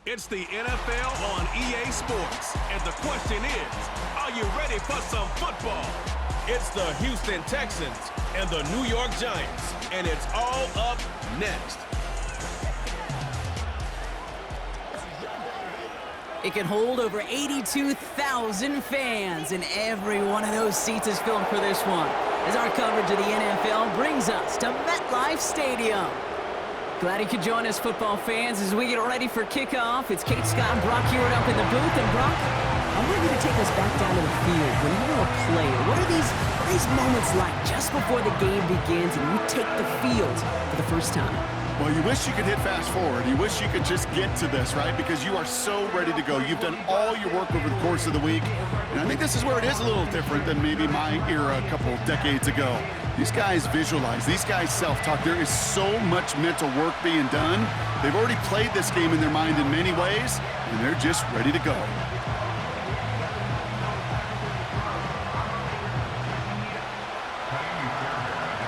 It's the NFL on EA Sports, and the question is, are you ready for some football? It's the Houston Texans and the New York Giants, and it's all up next. It can hold over 82,000 fans, and every one of those seats is filled for this one, as our coverage of the NFL brings us to MetLife Stadium. Glad you could join us, football fans, as we get ready for kickoff. It's Kate, Scott, and Brock here up in the booth. And Brock, I want you to take us back down to the field. When you're a player, what are these moments like just before the game begins and you take the field for the first time? Well, you wish you could hit fast forward. You wish you could just get to this, right? Because you are so ready to go. You've done all your work over the course of the week. And I think this is where it is a little different than maybe my era a couple decades ago. These guys visualize. These guys self-talk. There is so much mental work being done. They've already played this game in their mind in many ways, and they're just ready to go.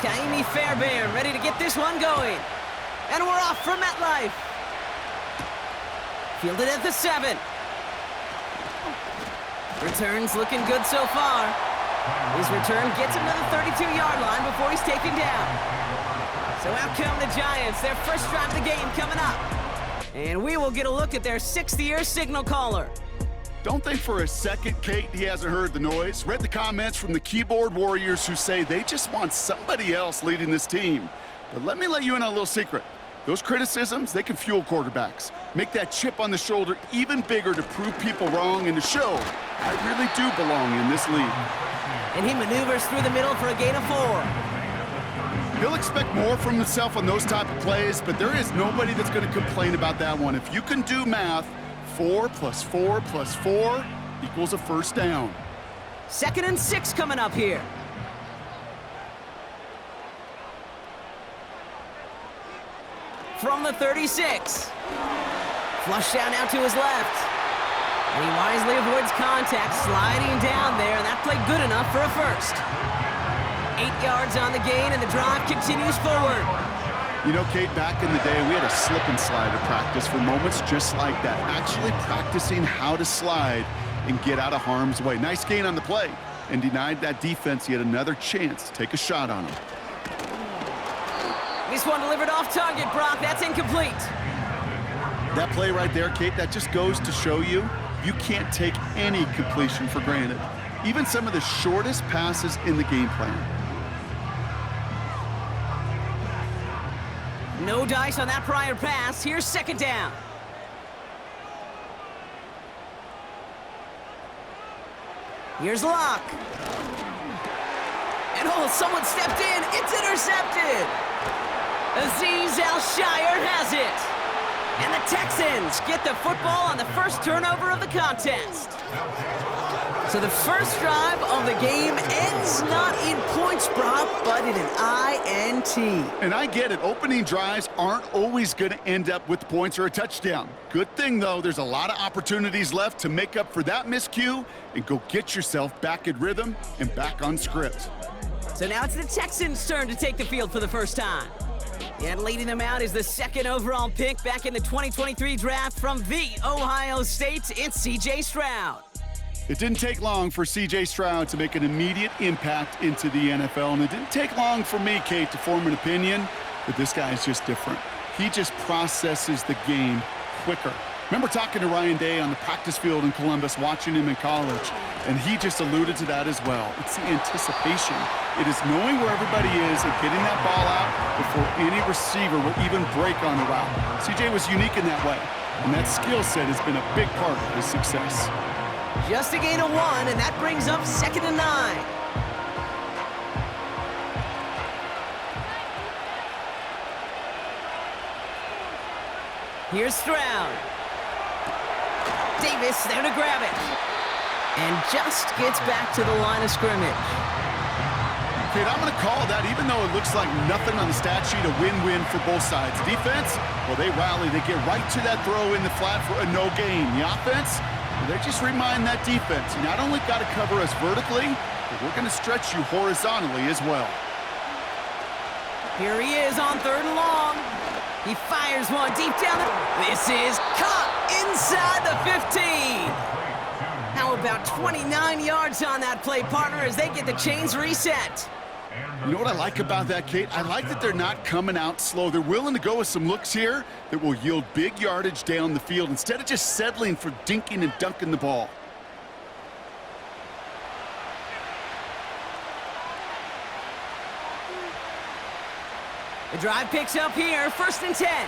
Kaimi Fairbairn ready to get this one going. And we're off from MetLife. Fielded at the 7. Returns looking good so far. His return gets him to the 32-yard line before he's taken down. So out come the Giants, their first drive of the game coming up. And we will get a look at their 6th-year signal caller. Don't think for a second, Kate, he hasn't heard the noise. Read the comments from the keyboard warriors who say they just want somebody else leading this team. But let me let you in on a little secret. Those criticisms, they can fuel quarterbacks. Make that chip on the shoulder even bigger to prove people wrong and to show I really do belong in this league. And he maneuvers through the middle for a gain of 4. He'll expect more from himself on those type of plays, but there is nobody that's going to complain about that one. If you can do math, 4 plus 4 plus 4 equals a first down. 2nd and 6 coming up here. From the 36. Flush down now to his left. And he wisely avoids contact, sliding down there, and that played good enough for a first. 8 yards on the gain, and the drive continues forward. You know, Kate, back in the day, we had a slip and slide at practice for moments just like that. Actually practicing how to slide and get out of harm's way. Nice gain on the play, and denied that defense yet another chance to take a shot on him. This one delivered off target, Brock. That's incomplete. That play right there, Kate, that just goes to show you can't take any completion for granted. Even some of the shortest passes in the game plan. No dice on that prior pass. Here's 2nd down. Here's Locke. And someone stepped in. It's intercepted. Azeez Al-Shire has it. And the Texans get the football on the first turnover of the contest. So the first drive of the game ends not in points, Brock, but in an INT. And I get it. Opening drives aren't always going to end up with points or a touchdown. Good thing, though, there's a lot of opportunities left to make up for that miscue and go get yourself back in rhythm and back on script. So now it's the Texans' turn to take the field for the first time. And leading them out is the 2nd overall pick back in the 2023 draft from the Ohio State. It's C.J. Stroud. It didn't take long for C.J. Stroud to make an immediate impact into the NFL. And it didn't take long for me, Kate, to form an opinion, but this guy is just different. He just processes the game quicker. Remember talking to Ryan Day on the practice field in Columbus, watching him in college, and he just alluded to that as well. It's the anticipation. It is knowing where everybody is and getting that ball out before any receiver will even break on the route. CJ was unique in that way, and that skill set has been a big part of his success. Just a gain of 1, and that brings up 2nd and 9. Here's Stroud. Davis there to grab it. And just gets back to the line of scrimmage. Kate, I'm going to call that, even though it looks like nothing on the stat sheet, a win-win for both sides. Defense, well, they rally. They get right to that throw in the flat for a no gain. The offense, well, they just remind that defense, you not only got to cover us vertically, but we're going to stretch you horizontally as well. Here he is on 3rd and long. He fires one deep down. This is caught in inside the 15. How about 29 yards on that play, partner, as they get the chains reset? You know what I like about that, Kate? I like that they're not coming out slow. They're willing to go with some looks here that will yield big yardage down the field instead of just settling for dinking and dunking the ball. The drive picks up here, 1st and 10.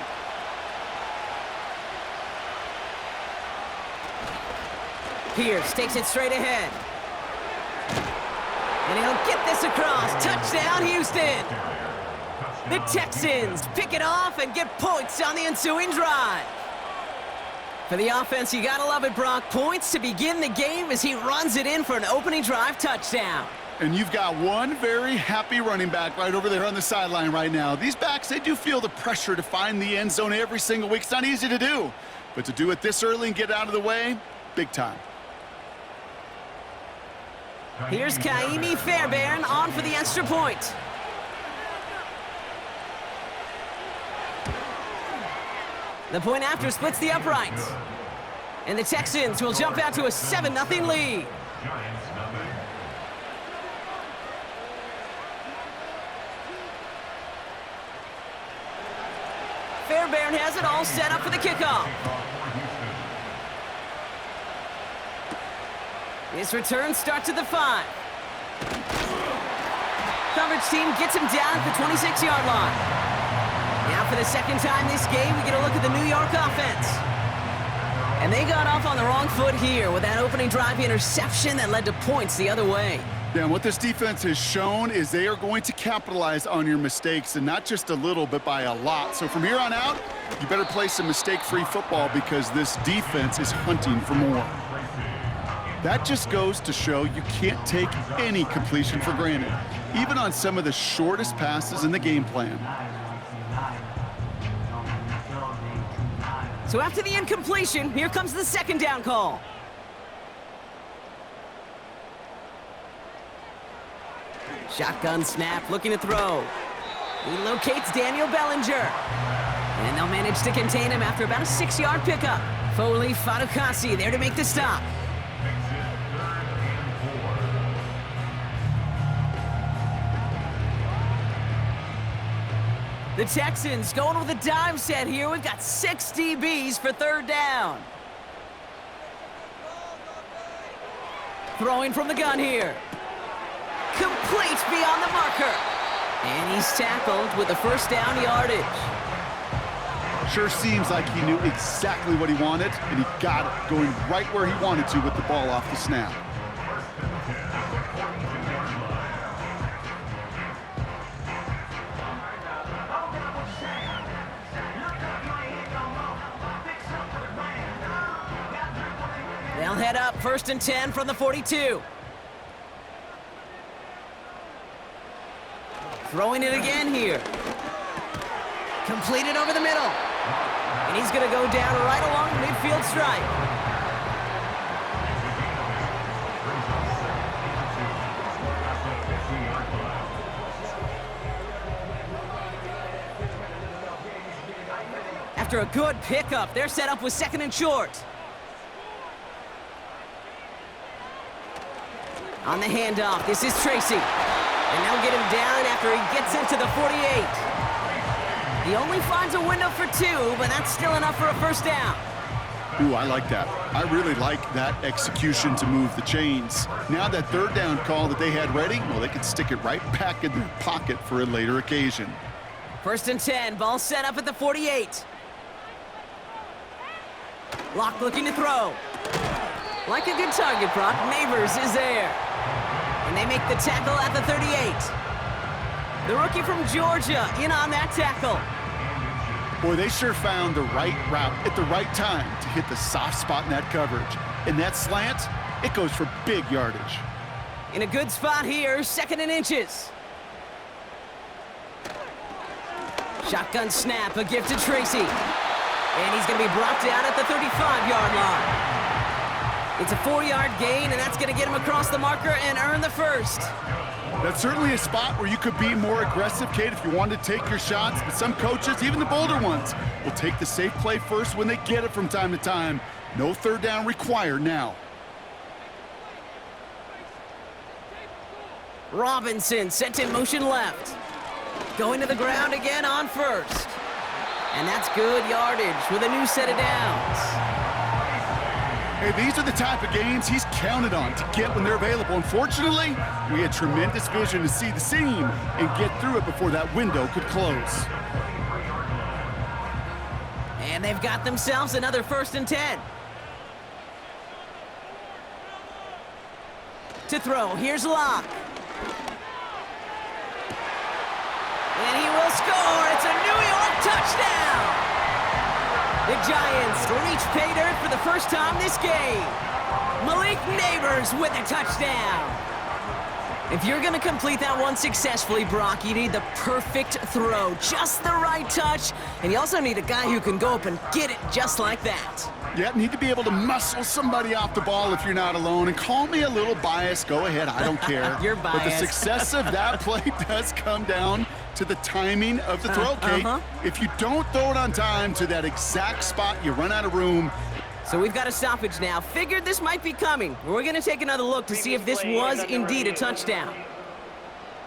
Pierce takes it straight ahead. And he'll get this across. Touchdown, Houston. The Texans pick it off and get points on the ensuing drive. For the offense, you gotta love it, Brock. Points to begin the game as he runs it in for an opening drive touchdown. And you've got one very happy running back right over there on the sideline right now. These backs, they do feel the pressure to find the end zone every single week. It's not easy to do. But to do it this early and get out of the way, big time. Here's Kaimi Fairbairn on for the extra point. The point after splits the uprights. And the Texans will jump out to a 7-0 lead. Fairbairn has it all set up for the kickoff. This return starts at the 5. Coverage team gets him down at the 26-yard line. Now for the second time this game, we get a look at the New York offense. And they got off on the wrong foot here with that opening drive interception that led to points the other way. Yeah, and what this defense has shown is they are going to capitalize on your mistakes, and not just a little, but by a lot. So from here on out, you better play some mistake-free football because this defense is hunting for more. That just goes to show you can't take any completion for granted, even on some of the shortest passes in the game plan. So after the incompletion, here comes the 2nd down call. Shotgun snap, looking to throw. He locates Daniel Bellinger. And they'll manage to contain him after about a 6-yard pickup. Foley Fatukasi there to make the stop. The Texans going with a dime set here. We've got 6 DBs for 3rd down. Throwing from the gun here. Complete beyond the marker. And he's tackled with the 1st down yardage. Sure seems like he knew exactly what he wanted, and he got it, going right where he wanted to with the ball off the snap. They'll head up 1st and 10 from the 42. Throwing it again here. Completed over the middle. And he's going to go down right along the midfield stripe. After a good pickup, they're set up with 2nd and short. On the handoff, this is Tracy. And they'll get him down after he gets into the 48. He only finds a window for 2, but that's still enough for a 1st down. Ooh, I like that. I really like that execution to move the chains. Now that 3rd down call that they had ready, well, they could stick it right back in their pocket for a later occasion. 1st and 10, ball set up at the 48. Locke looking to throw. Like a good target, Brock. Neighbors is there. And they make the tackle at the 38. The rookie from Georgia in on that tackle. Boy, they sure found the right route at the right time to hit the soft spot in that coverage. And that slant, it goes for big yardage. In a good spot here, 2nd and inches. Shotgun snap, a gift to Tracy. And he's going to be brought down at the 35-yard line. It's a 4-yard gain, and that's going to get him across the marker and earn the first. That's certainly a spot where you could be more aggressive, Kate, if you wanted to take your shots. But some coaches, even the bolder ones, will take the safe play first when they get it from time to time. No third down required now. Robinson sent in motion left. Going to the ground again on first. And that's good yardage with a new set of downs. Hey, these are the type of games he's counted on to get when they're available. Unfortunately, we had tremendous vision to see the seam and get through it before that window could close. And they've got themselves another 1st and 10. To throw, here's Locke. And he will score. It's a New York touchdown. The Giants reach pay dirt for the first time this game. Malik Neighbors with a touchdown. If you're going to complete that one successfully, Brock, you need the perfect throw, just the right touch, and you also need a guy who can go up and get it just like that. Yeah, need to be able to muscle somebody off the ball if you're not alone. And call me a little biased. Go ahead, I don't care. You're biased. But the success of that play does come down to the timing of the throw, Kate. If you don't throw it on time to that exact spot, you run out of room. So we've got a stoppage now. Figured this might be coming. We're going to take another look to see if this was indeed a touchdown.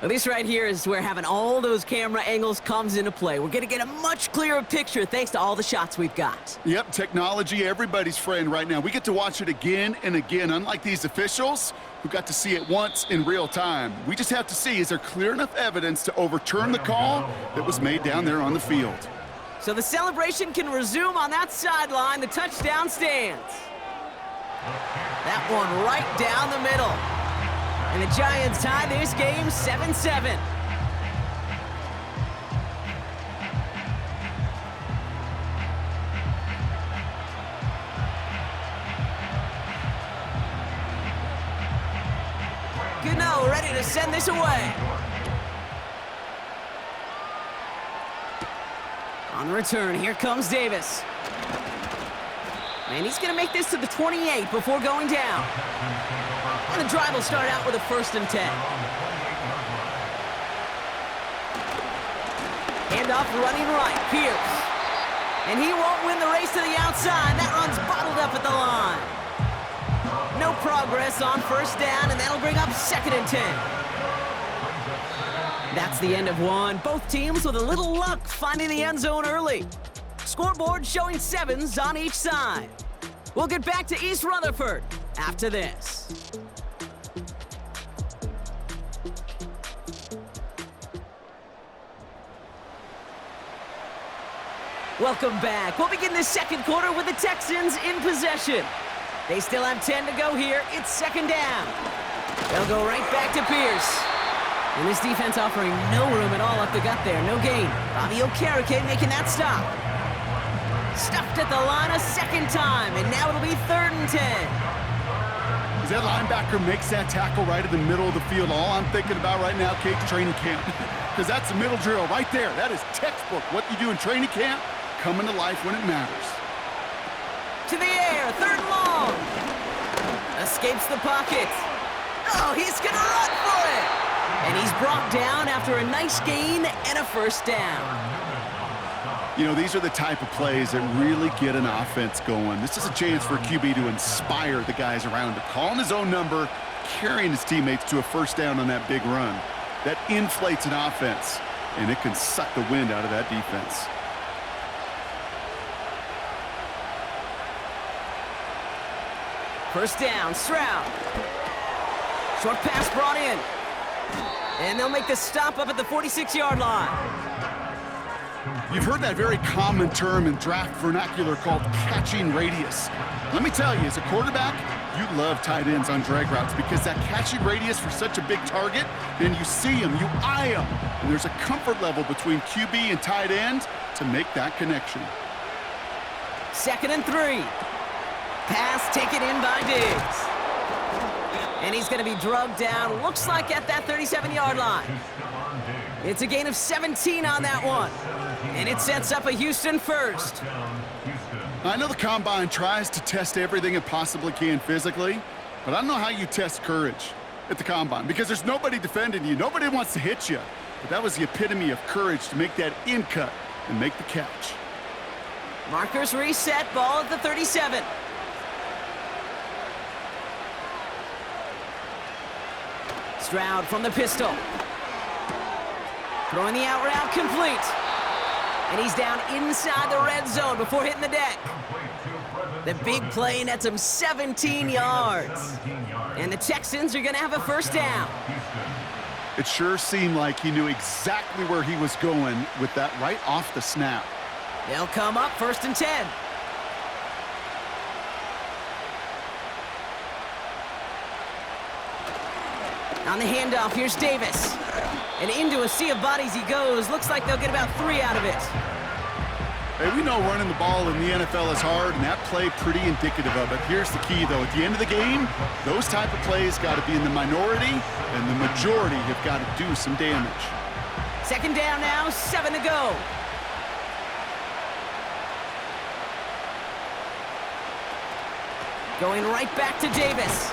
Well, this right here is where having all those camera angles comes into play. We're going to get a much clearer picture thanks to all the shots we've got. Yep, technology, everybody's friend right now. We get to watch it again and again, unlike these officials who got to see it once in real time. We just have to see, is there clear enough evidence to overturn the call that was made down there on the field? So the celebration can resume on that sideline. The touchdown stands. That one right down the middle. And the Giants tie this game 7-7. Gano ready to send this away. On the return, here comes Davis. And he's going to make this to the 28 before going down. And the drive will start out with a 1st and 10. Handoff running right, Pierce. And he won't win the race to the outside. That run's bottled up at the line. No progress on 1st down, and that'll bring up 2nd and 10. That's the end of one. Both teams with a little luck finding the end zone early. Scoreboard showing 7s on each side. We'll get back to East Rutherford after this. Welcome back. We'll begin the second quarter with the Texans in possession. They still have 10 to go here. It's 2nd down. They'll go right back to Pierce. And this defense offering no room at all up the gut there. No gain. Bobby Okereke making that stop. Stuffed at the line a 2nd time, and now it'll be 3rd and 10. As that linebacker makes that tackle right in the middle of the field, all I'm thinking about right now, Kate, training camp. Because that's the middle drill right there. That is textbook. What you do in training camp, coming to life when it matters. To the air, 3rd and long. Escapes the pocket. Oh, he's going to run for it. And he's brought down after a nice gain and a 1st down. You know, these are the type of plays that really get an offense going. This is a chance for a QB to inspire the guys around him. Calling his own number, carrying his teammates to a 1st down on that big run. That inflates an offense, and it can suck the wind out of that defense. First down, Stroud. Short pass brought in. And they'll make the stop up at the 46-yard line. You've heard that very common term in draft vernacular called catching radius. Let me tell you, as a quarterback, you love tight ends on drag routes because that catching radius for such a big target, then you see him, you eye him, and there's a comfort level between QB and tight end to make that connection. 2nd and 3. Pass taken in by Diggs. And he's going to be drugged down, looks like at that 37-yard line. It's a gain of 17 on that one. And it sets up a Houston 1st. I know the Combine tries to test everything it possibly can physically, but I don't know how you test courage at the Combine because there's nobody defending you. Nobody wants to hit you. But that was the epitome of courage to make that in cut and make the catch. Markers reset, ball at the 37. Stroud from the pistol. Throwing the out route complete. And he's down inside the red zone before hitting the deck. The big play nets him 17 yards. And the Texans are going to have a first down. It sure seemed like he knew exactly where he was going with that right off the snap. They'll come up 1st and 10. On the handoff, here's Davis. And into a sea of bodies he goes. Looks like they'll get about 3 out of it. Hey, we know running the ball in the NFL is hard, and that play pretty indicative of it. Here's the key, though. At the end of the game, those type of plays got to be in the minority, and the majority have got to do some damage. 2nd down now, 7 to go. Going right back to Davis.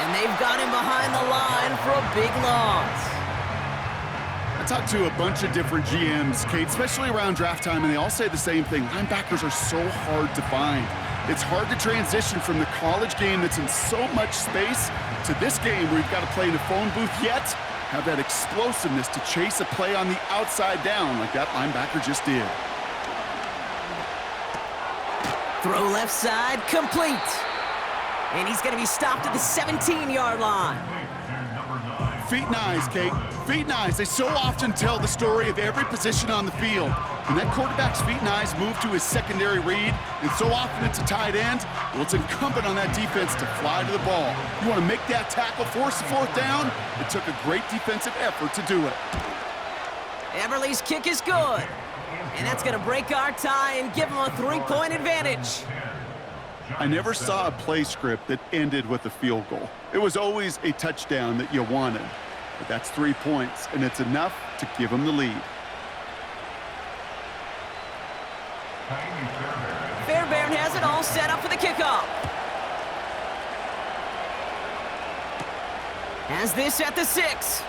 And they've got him behind the line for a big loss. I talked to a bunch of different GMs, Kate, especially around draft time, and they all say the same thing. Linebackers are so hard to find. It's hard to transition from the college game that's in so much space to this game where you've got to play in a phone booth, yet have that explosiveness to chase a play on the outside down like that linebacker just did. Throw left side, complete. And he's going to be stopped at the 17-yard line. Feet and eyes, Kate. Feet and eyes. They so often tell the story of every position on the field. When that quarterback's feet and eyes move to his secondary read, and so often it's a tight end, well, it's incumbent on that defense to fly to the ball. You want to make that tackle, force the 4th down? It took a great defensive effort to do it. Eberle's kick is good. And that's going to break our tie and give him a 3-point advantage. I never saw a play script that ended with a field goal. It was always a touchdown that you wanted. But that's 3 points, and it's enough to give them the lead. Fairbairn has it all set up for the kickoff. Has this at the 6.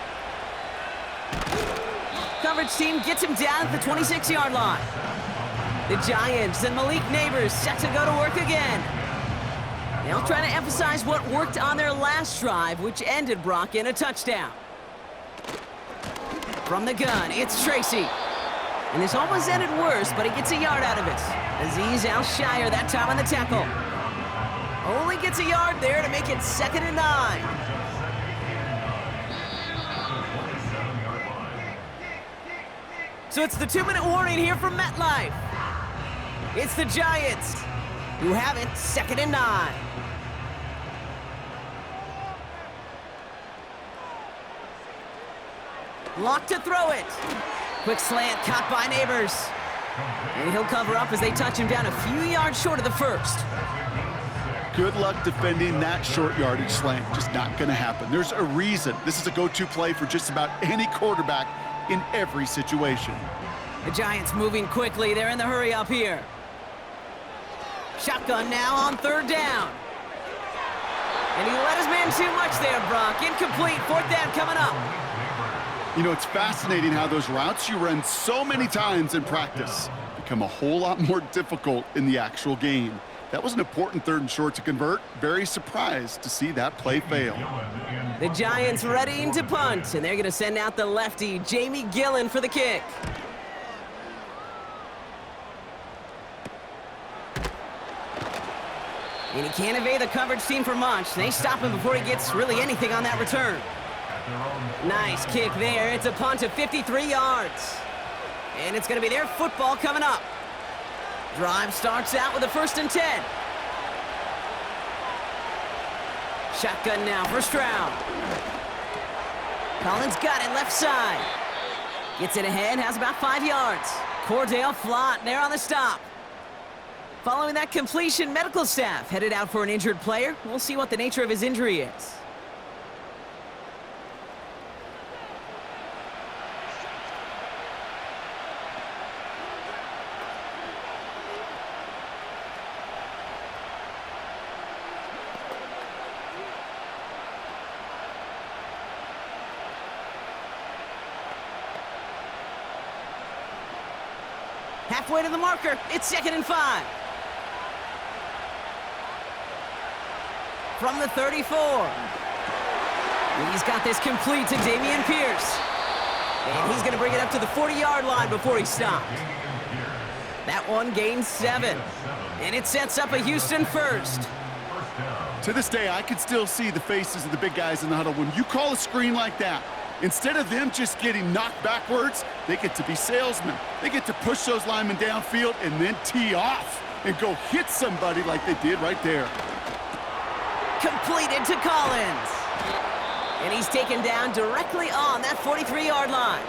Coverage team gets him down at the 26-yard line. The Giants and Malik Neighbors set to go to work again. They'll try to emphasize what worked on their last drive, which ended Brock in a touchdown. From the gun, it's Tracy. And this almost ended worse, but he gets a yard out of it. Aziz Al-Shire that time on the tackle. Only gets a yard there to make it 2nd and 9. So it's the 2-minute warning here from MetLife. It's the Giants who have it 2nd and 9. Lock to throw it. Quick slant caught by Neighbors. And he'll cover up as they touch him down a few yards short of the 1st. Good luck defending that short yardage slant. Just not going to happen. There's a reason. This is a go-to play for just about any quarterback in every situation. The Giants moving quickly. They're in the hurry up here. Shotgun now on 3rd down. And he let his man too much there, Brock. Incomplete. 4th down coming up. You know, it's fascinating how those routes you run so many times in practice become a whole lot more difficult in the actual game. That was an important 3rd and short to convert. Very surprised to see that play fail. The Giants readying to punt, and they're going to send out the lefty, Jamie Gillen, for the kick. And he can't evade the coverage team for much. They stop him before he gets really anything on that return. Nice kick there. It's a punt of 53 yards. And it's going to be their football coming up. Drive starts out with a 1st and 10. Shotgun now for Stroud. Collins got it left side. Gets it ahead, has about 5 yards. Cordell Flott there on the stop. Following that completion, medical staff headed out for an injured player. We'll see what the nature of his injury is. Halfway to the marker. It's 2nd and 5. From the 34. He's got this complete to Dameon Pierce. And he's going to bring it up to the 40-yard line before he stopped. That one gains 7. And it sets up a Houston first. To this day, I can still see the faces of the big guys in the huddle. When you call a screen like that, instead of them just getting knocked backwards, they get to be salesmen. They get to push those linemen downfield and then tee off and go hit somebody like they did right there. Completed to Collins. And he's taken down directly on that 43-yard line.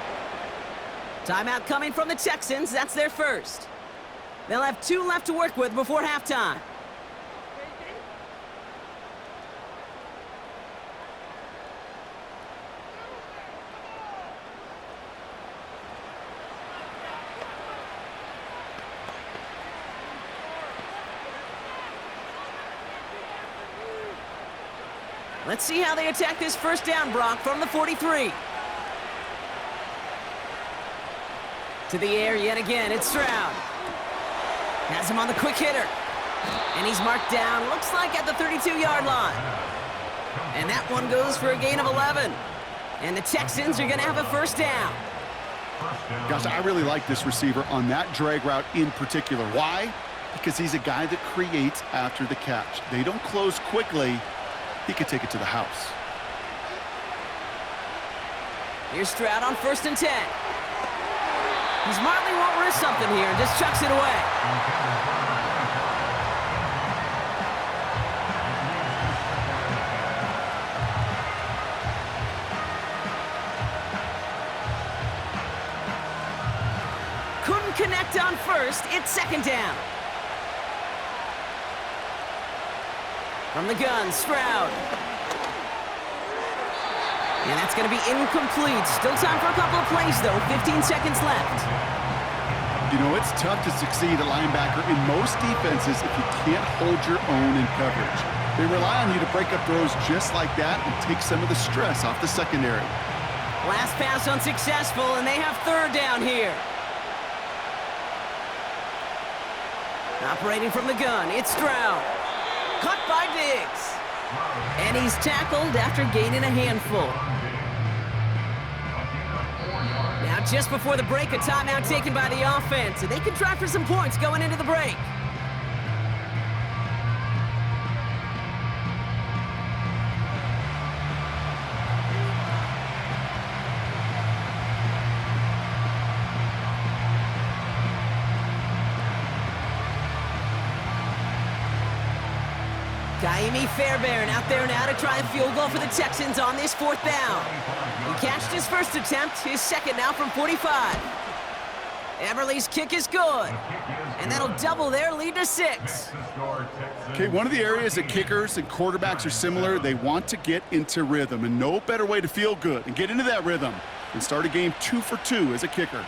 Timeout coming from the Texans. That's their first. They'll have 2 left to work with before halftime. Let's see how they attack this first down, Brock, from the 43. To the air yet again, it's Stroud. Has him on the quick hitter. And he's marked down, looks like at the 32-yard line. And that one goes for a gain of 11. And the Texans are going to have a first down. Gosh, I really like this receiver on that drag route in particular. Why? Because he's a guy that creates after the catch. They don't close quickly. He could take it to the house. Here's Stroud on 1st and 10. He smartly won't risk something here and just chucks it away. Couldn't connect on 1st. It's 2nd down. From the gun, Stroud. And that's going to be incomplete. Still time for a couple of plays, though. 15 seconds left. You know, it's tough to succeed at linebacker in most defenses if you can't hold your own in coverage. They rely on you to break up throws just like that and take some of the stress off the secondary. Last pass unsuccessful, and they have 3rd down here. Operating from the gun, it's Stroud. Cut by Diggs. And he's tackled after gaining a handful. Now, just before the break, a timeout taken by the offense, and they can try for some points going into the break. Kaimi Fairbairn out there now to try a field goal for the Texans on this 4th down. He catched his first attempt, his second now from 45. Everly's kick is good, and that'll double their lead to 6. Okay, one of the areas that kickers and quarterbacks are similar, they want to get into rhythm, and no better way to feel good and get into that rhythm than start a game 2 for 2 as a kicker.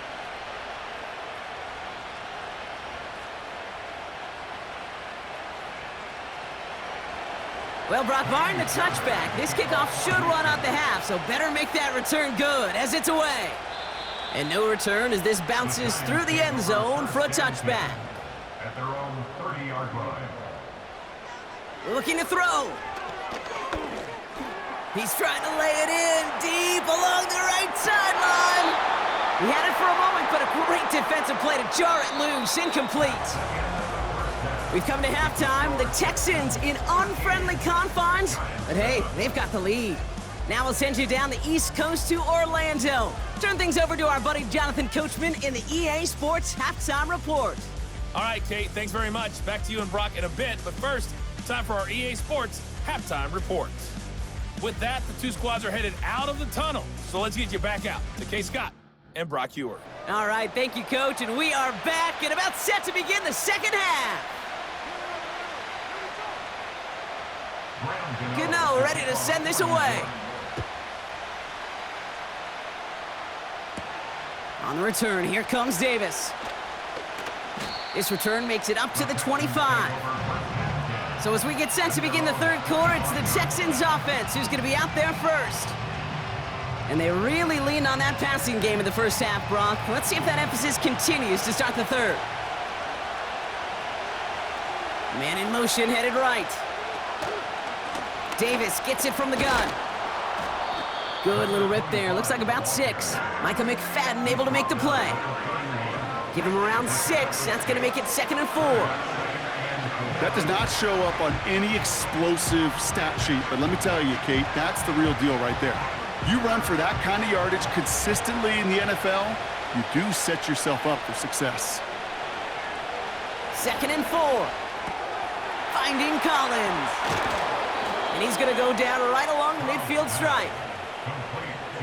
Well, Brock, barring the touchback, this kickoff should run out the half, so better make that return good as it's away. And no return as this bounces through the end zone for a touchback. At their own 30-yard line. Looking to throw. He's trying to lay it in deep along the right sideline. He had it for a moment, but a great defensive play to jar it loose. Incomplete. We've come to halftime. The Texans in unfriendly confines, but hey, they've got the lead. Now we'll send you down the East Coast to Orlando. Turn things over to our buddy Jonathan Coachman in the EA Sports Halftime Report. All right, Kate, thanks very much. Back to you and Brock in a bit, but first, time for our EA Sports Halftime Report. With that, the 2 squads are headed out of the tunnel, so let's get you back out to Kay Scott and Brock Ewer. All right, thank you, Coach, and we are back and about set to begin the second half. Gano ready to send this away. On the return, here comes Davis. This return makes it up to the 25. So as we get set to begin the 3rd quarter, it's the Texans offense who's going to be out there first. And they really leaned on that passing game in the first half, Brock. Let's see if that emphasis continues to start the third. Man in motion, headed right. Davis gets it from the gun. Good little rip there. Looks like about 6. Micah McFadden able to make the play. Give him around 6. That's going to make it 2nd and 4. That does not show up on any explosive stat sheet, but let me tell you, Kate, that's the real deal right there. You run for that kind of yardage consistently in the NFL, you do set yourself up for success. 2nd and 4. Finding Collins. And he's going to go down right along the midfield stripe.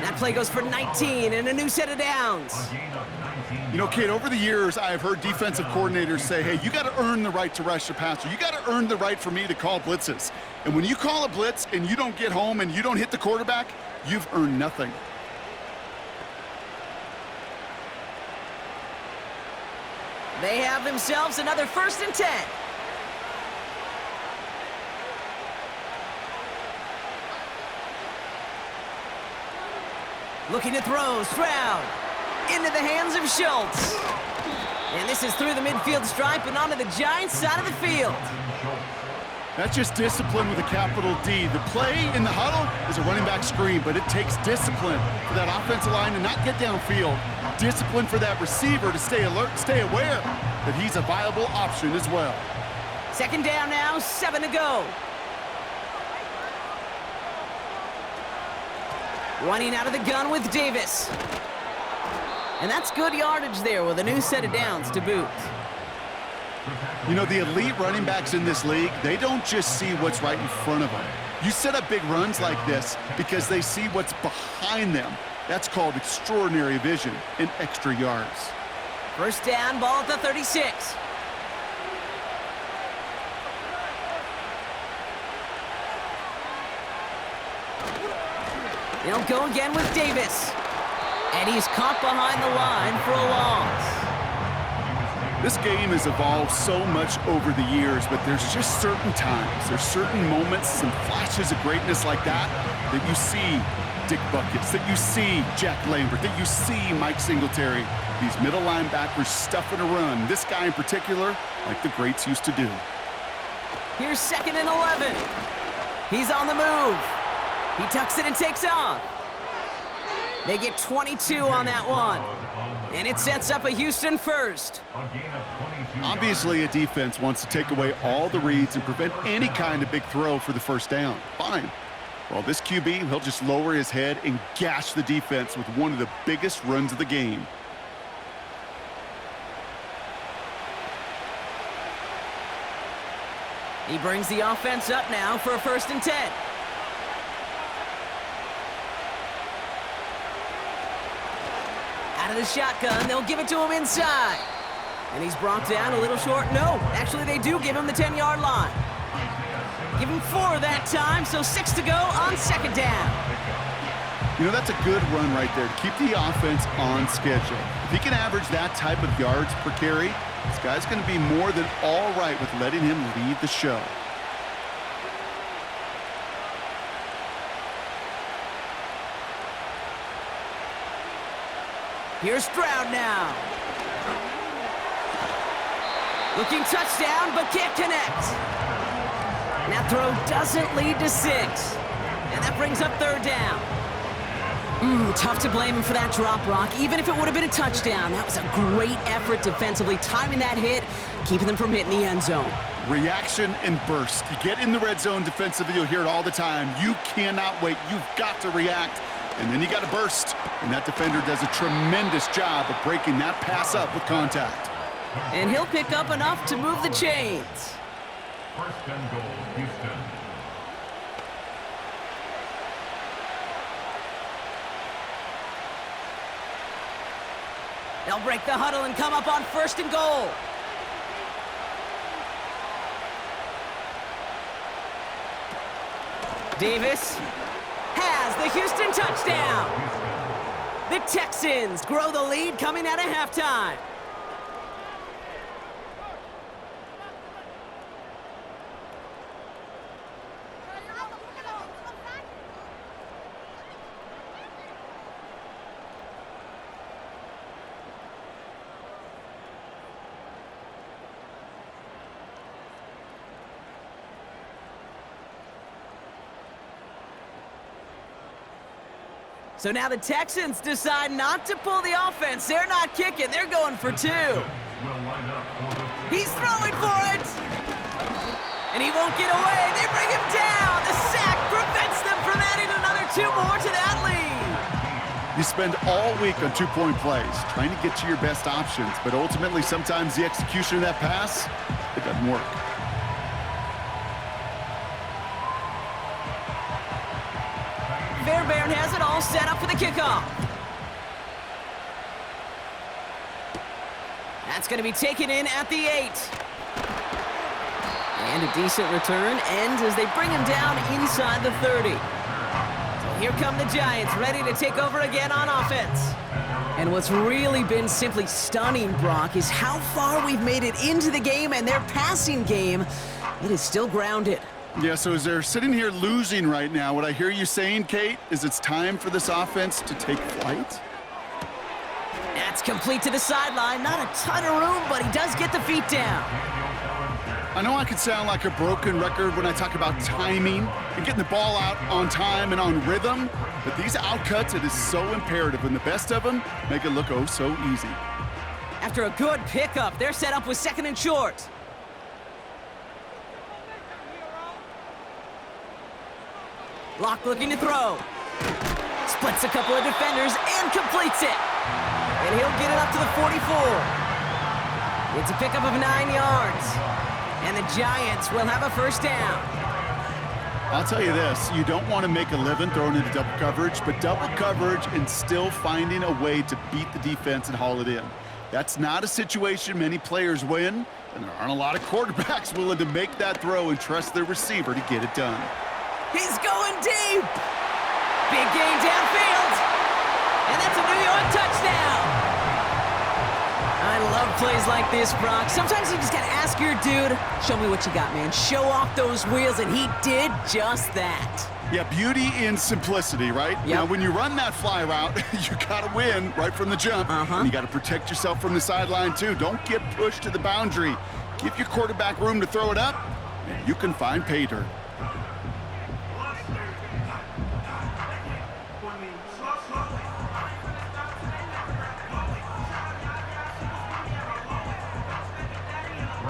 That play goes for 19 and a new set of downs. You know, Kate, over the years, I've heard defensive coordinators say, hey, you got to earn the right to rush the passer. You got to earn the right for me to call blitzes. And when you call a blitz and you don't get home and you don't hit the quarterback, you've earned nothing. They have themselves another 1st and 10. Looking to throw, Stroud. Into the hands of Schultz. And this is through the midfield stripe and onto the Giants' side of the field. That's just discipline with a capital D. The play in the huddle is a running back screen, but it takes discipline for that offensive line to not get downfield. Discipline for that receiver to stay alert, stay aware that he's a viable option as well. 2nd down now, 7 to go. Running out of the gun with Davis. And that's good yardage there with a new set of downs to boot. You know, the elite running backs in this league, they don't just see what's right in front of them. You set up big runs like this because they see what's behind them. That's called extraordinary vision and extra yards. 1st down, ball at the 36. They'll go again with Davis. And he's caught behind the line for a loss. This game has evolved so much over the years, but there's just certain times, there's certain moments, some flashes of greatness like that you see Dick Buckets, that you see Jack Lambert, that you see Mike Singletary. These middle linebackers stuffing a run. This guy in particular, like the greats used to do. Here's 2nd and 11. He's on the move. He tucks it and takes off. They get 22 on that one. And it sets up a Houston 1st. Obviously, a defense wants to take away all the reads and prevent any kind of big throw for the 1st down. Fine. Well, this QB, he'll just lower his head and gash the defense with one of the biggest runs of the game. He brings the offense up now for a 1st and 10. Out of the shotgun, they'll give it to him inside. And he's brought down a little short. No, actually they do give him the 10-yard line. Give him 4 that time, so 6 to go on 2nd down. You know, that's a good run right there to keep the offense on schedule. If he can average that type of yards per carry, this guy's going to be more than all right with letting him lead the show. Here's Stroud now. Looking touchdown, but can't connect. And that throw doesn't lead to 6. And that brings up 3rd down. Tough to blame him for that drop, Brock. Even if it would have been a touchdown, that was a great effort defensively, timing that hit, keeping them from hitting the end zone. Reaction and burst. You get in the red zone defensively, you'll hear it all the time. You cannot wait. You've got to react. And then you got to burst. And that defender does a tremendous job of breaking that pass up with contact. And he'll pick up enough to move the chains. 1st and goal, Houston. They'll break the huddle and come up on 1st and goal. Davis has the Houston touchdown. The Texans grow the lead coming out of halftime. So now the Texans decide not to pull the offense. They're not kicking. They're going for 2. He's throwing for it. And he won't get away. They bring him down. The sack prevents them from adding another 2 more to that lead. You spend all week on 2-point plays, trying to get to your best options, but ultimately sometimes the execution of that pass, it doesn't work. Fairbairn has it all set up for the kickoff. That's going to be taken in at the 8. And a decent return ends as they bring him down inside the 30. So here come the Giants, ready to take over again on offense. And what's really been simply stunning, Brock, is how far we've made it into the game, and their passing game, it is still grounded. Yeah, so as they're sitting here losing right now, what I hear you saying, Kate, is it's time for this offense to take flight? That's complete to the sideline. Not a ton of room, but he does get the feet down. I know I could sound like a broken record when I talk about timing and getting the ball out on time and on rhythm, but these outcuts, it is so imperative, and the best of them make it look oh so easy. After a good pickup, they're set up with 2nd and short. Locke looking to throw. Splits a couple of defenders and completes it. And he'll get it up to the 44. It's a pickup of 9 yards. And the Giants will have a 1st down. I'll tell you this, you don't want to make a living throwing into double coverage, but double coverage and still finding a way to beat the defense and haul it in. That's not a situation many players win, and there aren't a lot of quarterbacks willing to make that throw and trust their receiver to get it done. He's going deep. Big gain downfield. And that's a New York touchdown. I love plays like this, Brock. Sometimes you just got to ask your dude, show me what you got, man. Show off those wheels, and he did just that. Yeah, beauty in simplicity, right? Yep. Now, when you run that fly route, you got to win right from the jump. And you got to protect yourself from the sideline, too. Don't get pushed to the boundary. Give your quarterback room to throw it up, and you can find pay dirt.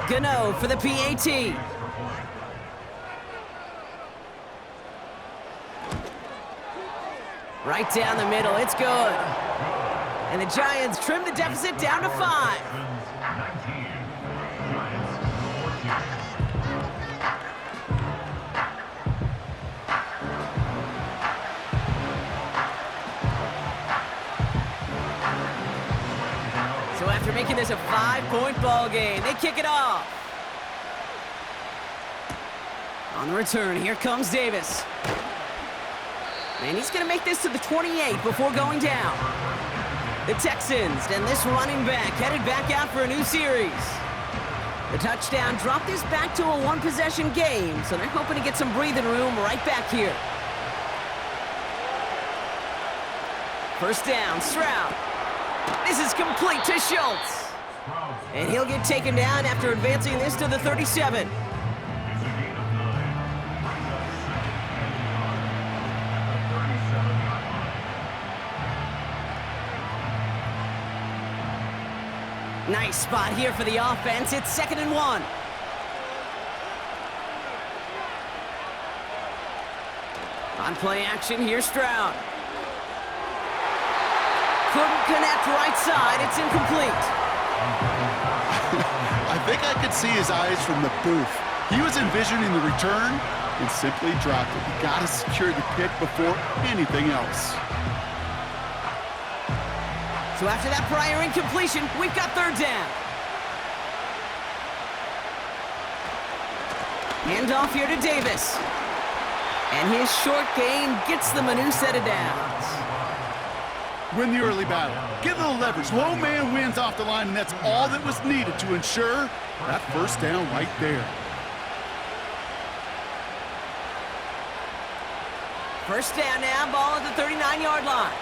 Gano for the PAT. Right down the middle, it's good. And the Giants trim the deficit down to 5. So after making this a 5-point ball game, they kick it off. On the return, here comes Davis. And he's going to make this to the 28 before going down. The Texans and this running back headed back out for a new series. The touchdown dropped this back to a 1-possession game, so they're hoping to get some breathing room right back here. 1st down, Stroud. This is complete to Schultz. And he'll get taken down after advancing this to the 37. Nice spot here for the offense. It's 2nd and 1. On play action, here's Stroud. Couldn't connect right side. It's incomplete. I think I could see his eyes from the booth. He was envisioning the return and simply dropped it. You got to secure the pick before anything else. So after that prior incompletion, we've got 3rd down. Hand off here to Davis. And his short gain gets them a new set of downs. Win the early battle. Get a little leverage. Low man wins off the line, and that's all that was needed to ensure that 1st down right there. 1st down now, ball at the 39-yard line.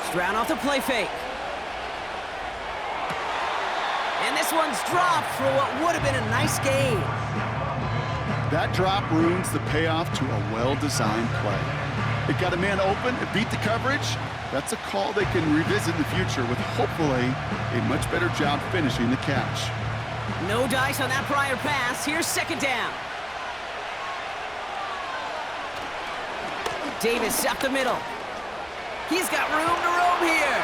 Stroud off the play fake. And this one's dropped for what would have been a nice gain. That drop ruins the payoff to a well-designed play. It got a man open, it beat the coverage. That's a call they can revisit in the future with hopefully a much better job finishing the catch. No dice on that prior pass. Here's second down. Davis up the middle. He's got room to roam here.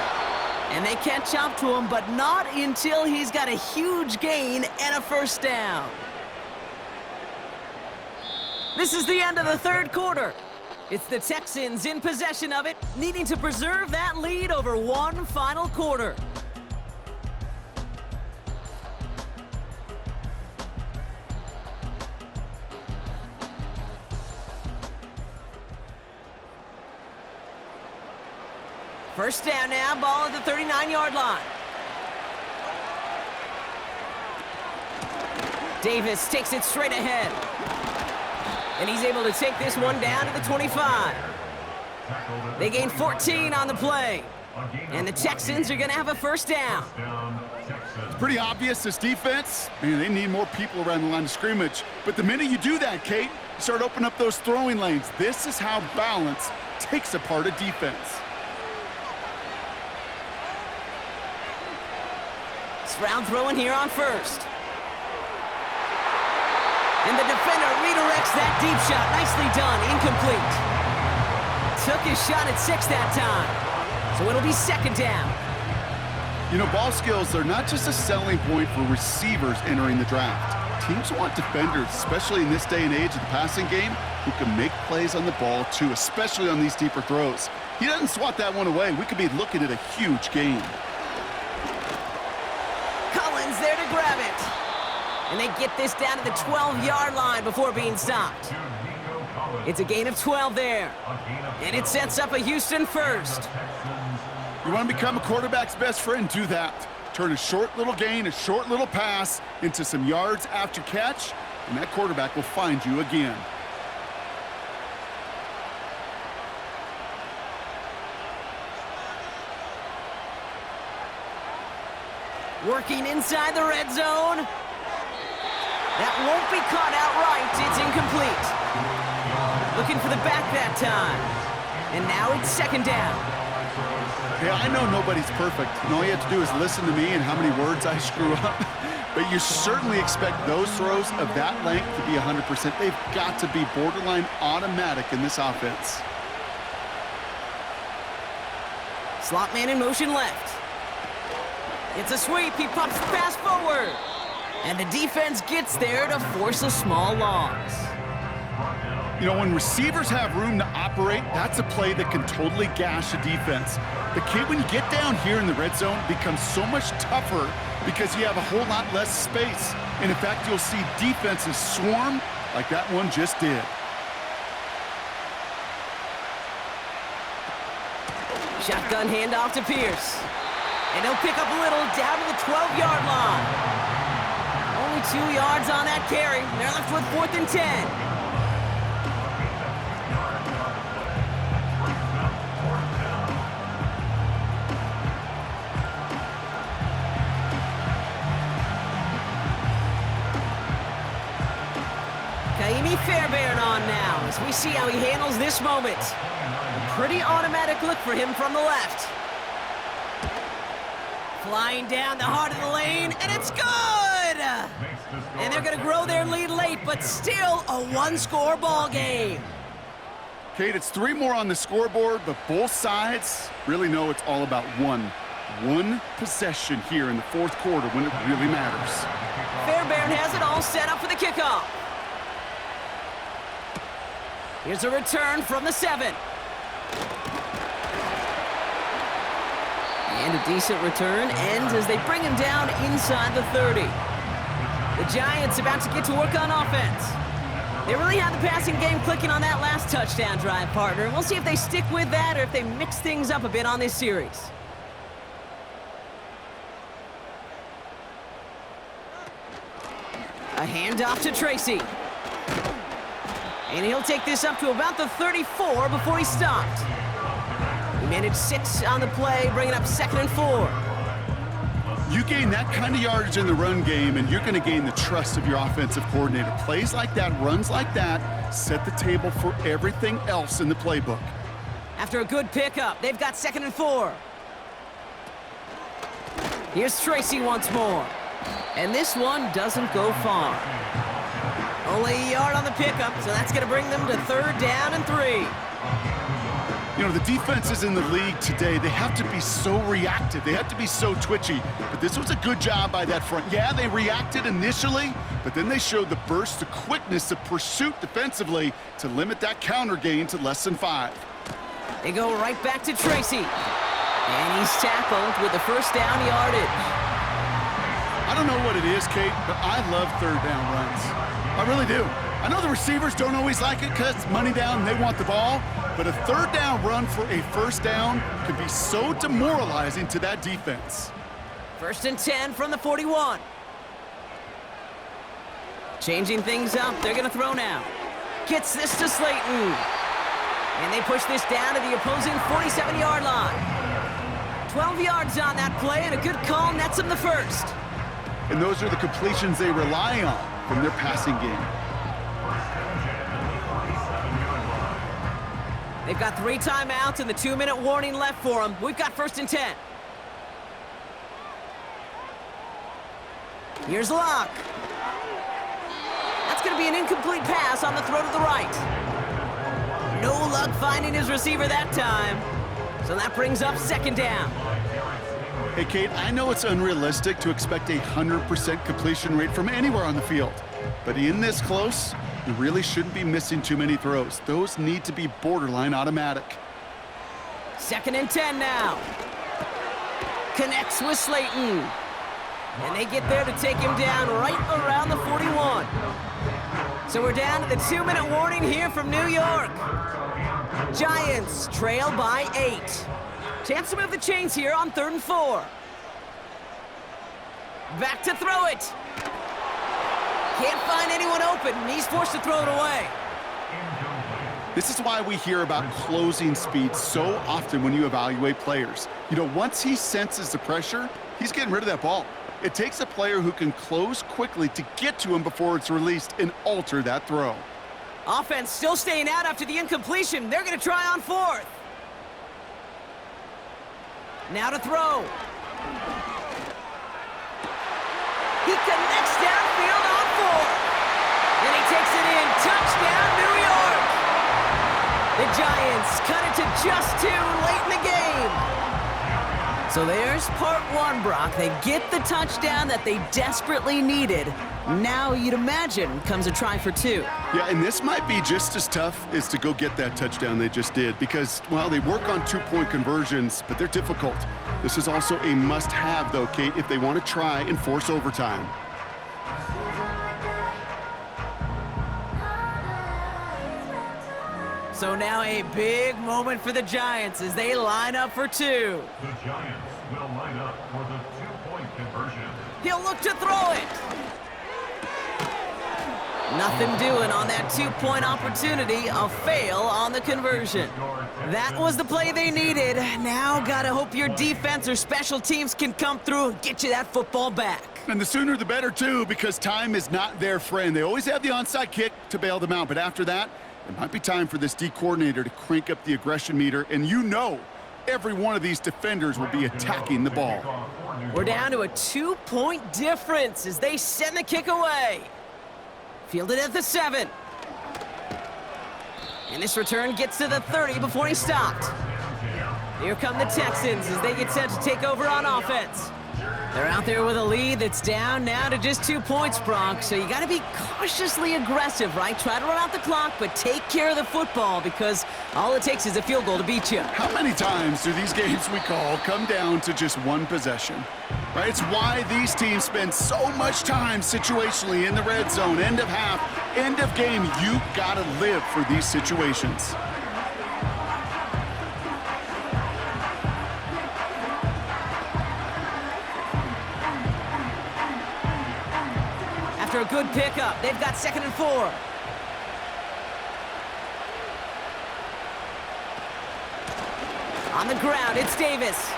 And they catch up to him, but not until he's got a huge gain and a first down. This is the end of the third quarter. It's the Texans in possession of it, needing to preserve that lead over one final quarter. First down now, ball at the 39-yard line. Davis takes it straight ahead. And he's able to take this one down to the 25. They gain 14 on the play. And the Texans are going to have a first down. It's pretty obvious this defense, man, they need more people around the line of scrimmage. But the minute you do that, Kate, you start opening up those throwing lanes. This is how balance takes apart a defense. Stroud throwing here on first. And the defender redirects that deep shot. Nicely done. Incomplete. Took his shot at 6 that time. So it'll be second down. You know, ball skills are not just a selling point for receivers entering the draft. Teams want defenders, especially in this day and age of the passing game, who can make plays on the ball too, especially on these deeper throws. He doesn't swat that one away. We could be looking at a huge gain. Collins there to grab it. And they get this down to the 12-yard line before being stopped. It's a gain of 12 there. And it sets up a Houston first. You want to become a quarterback's best friend? Do that. Turn a short little gain, a short little pass into some yards after catch, and that quarterback will find you again. Working inside the red zone. That won't be caught outright. It's incomplete. Looking for the back that time. And now it's second down. Hey, I know nobody's perfect, and all you have to do is listen to me and how many words I screw up. But you certainly expect those throws of that length to be 100%. They've got to be borderline automatic in this offense. Slot man in motion left. It's a sweep. He pops the pass forward. And the defense gets there to force a small loss. You know, when receivers have room to operate, that's a play that can totally gash a defense. The kid, when you get down here in the red zone, becomes so much tougher because you have a whole lot less space. And in fact, you'll see defenses swarm like that one just did. Shotgun handoff to Pierce. And he'll pick up a little down to the 12-yard line. Only 2 yards on that carry. They're left with 4th and 10. Fairbairn on now as we see how he handles this moment. A pretty automatic look for him from the left. Flying down the heart of the lane, and it's good! And they're going to grow their lead late, but still a one-score ball game. Kate, it's 3 more on the scoreboard, but both sides really know it's all about one possession here in the 4th quarter when it really matters. Fairbairn has it all set up for the kickoff. Here's a return from the 7. And a decent return ends as they bring him down inside the 30. The Giants about to get to work on offense. They really had the passing game clicking on that last touchdown drive, partner. We'll see if they stick with that or if they mix things up a bit on this series. A handoff to Tracy. And he'll take this up to about the 34 before he stopped. He managed 6 on the play, bringing up 2nd and 4. You gain that kind of yardage in the run game, and you're going to gain the trust of your offensive coordinator. Plays like that, runs like that, set the table for everything else in the playbook. After a good pickup, they've got 2nd and 4. Here's Tracy once more. And this one doesn't go far. Only a yard on the pickup, so that's going to bring them to 3rd down and 3. You know, the defenses in the league today, they have to be so reactive. They have to be so twitchy. But this was a good job by that front. Yeah, they reacted initially, but then they showed the burst, the quickness of pursuit defensively to limit that counter gain to less than 5. They go right back to Tracy. And he's tackled with the 1st down yardage. I don't know what it is, Kate, but I love 3rd down runs. I really do. I know the receivers don't always like it because it's money down and they want the ball, but a 3rd down run for a 1st down can be so demoralizing to that defense. 1st and 10 from the 41. Changing things up, they're going to throw now. Gets this to Slayton. And they push this down to the opposing 47-yard line. 12 yards on that play, and a good call nets them the 1st. And those are the completions they rely on from their passing game. They've got 3 timeouts and the 2-minute warning left for them. We've got 1st and 10. Here's Locke. That's going to be an incomplete pass on the throw to the right. No luck finding his receiver that time. So that brings up 2nd down. Hey, Kate, I know it's unrealistic to expect a 100% completion rate from anywhere on the field. But in this close, you really shouldn't be missing too many throws. Those need to be borderline automatic. 2nd and 10 now. Connects with Slayton. And they get there to take him down right around the 41. So we're down to the 2-minute warning here from New York. Giants trail by 8. Chance to move the chains here on 3rd and 4. Back to throw it. Can't find anyone open, and he's forced to throw it away. This is why we hear about closing speed so often when you evaluate players. You know, once he senses the pressure, he's getting rid of that ball. It takes a player who can close quickly to get to him before it's released and alter that throw. Offense still staying out after the incompletion. They're going to try on 4th. Now to throw. He connects downfield on 4th. And he takes it in. Touchdown, New York. The Giants cut it to just 2 late in the game. So there's part 1, Brock. They get the touchdown that they desperately needed. Now, you'd imagine, comes a try for 2. Yeah, and this might be just as tough as to go get that touchdown they just did because, well, they work on 2-point conversions, but they're difficult. This is also a must-have, though, Kate, if they want to try and force overtime. So now a big moment for the Giants as they line up for 2. The Giants will line up for the 2-point conversion. He'll look to throw it. Nothing doing on that 2-point opportunity. A fail on the conversion. That was the play they needed. Now gotta hope your defense or special teams can come through and get you that football back. And the sooner the better, too, because time is not their friend. They always have the onside kick to bail them out, but after that, it might be time for this D coordinator to crank up the aggression meter, and you know every one of these defenders will be attacking the ball. We're down to a 2-point difference as they send the kick away. Fielded at the 7. And this return gets to the 30 before he stopped. Here come the Texans as they get set to take over on offense. They're out there with a lead that's down now to just 2 points, Brock. So you got to be cautiously aggressive, right? Try to run out the clock, but take care of the football because all it takes is a field goal to beat you. How many times do these games we call come down to just one possession? Right? It's why these teams spend so much time situationally in the red zone, end of half, end of game. You got to live for these situations. After a good pickup, they've got 2nd and 4. On the ground, it's Davis.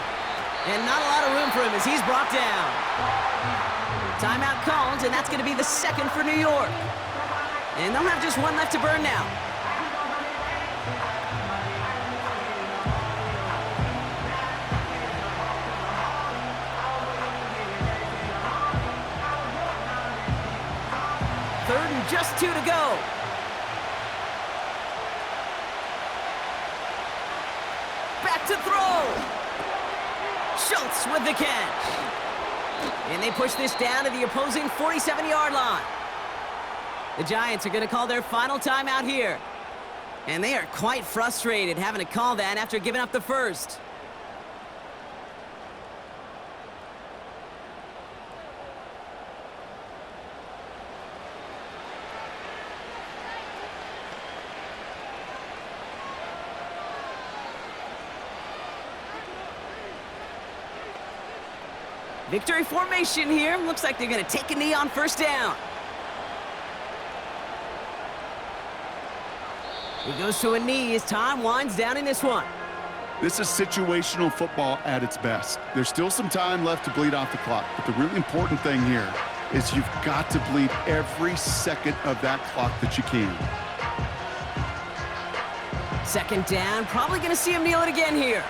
And not a lot of room for him as he's brought down. Timeout called, and that's going to be the second for New York. And they'll have just one left to burn now. Third and just 2 to go. Back to throw. Schultz with the catch. And they push this down to the opposing 47-yard line. The Giants are going to call their final timeout here. And they are quite frustrated having to call that after giving up the first. Victory formation here. Looks like they're going to take a knee on first down. He goes to a knee as time winds down in this one. This is situational football at its best. There's still some time left to bleed off the clock, but the really important thing here is you've got to bleed every second of that clock that you can. Second down, probably going to see him kneel it again here.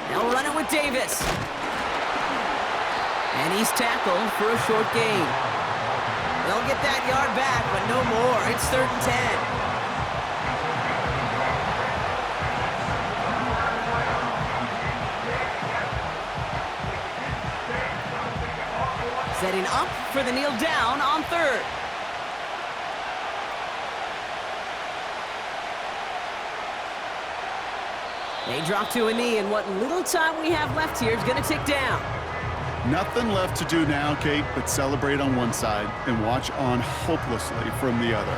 They'll run it with Davis. And he's tackled for a short gain. They'll get that yard back, but no more. It's 3rd and 10. Setting up for the kneel down on 3rd. They drop to a knee, and what little time we have left here is going to tick down. Nothing left to do now, Kate, but celebrate on one side and watch on hopelessly from the other.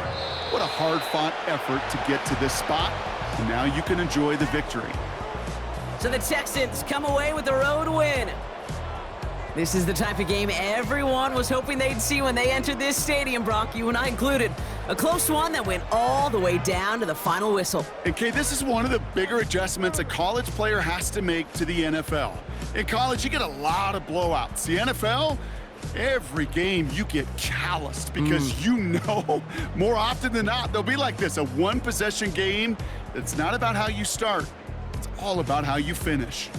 What a hard-fought effort to get to this spot, and now you can enjoy the victory. So the Texans come away with the road win. This is the type of game everyone was hoping they'd see when they entered this stadium, Brock, you and I included. A close one that went all the way down to the final whistle. And Kate, this is one of the bigger adjustments a college player has to make to the NFL. In college, you get a lot of blowouts. The NFL, every game you get calloused because you know more often than not, they'll be like this, a one-possession game. It's not about how you start. It's all about how you finish.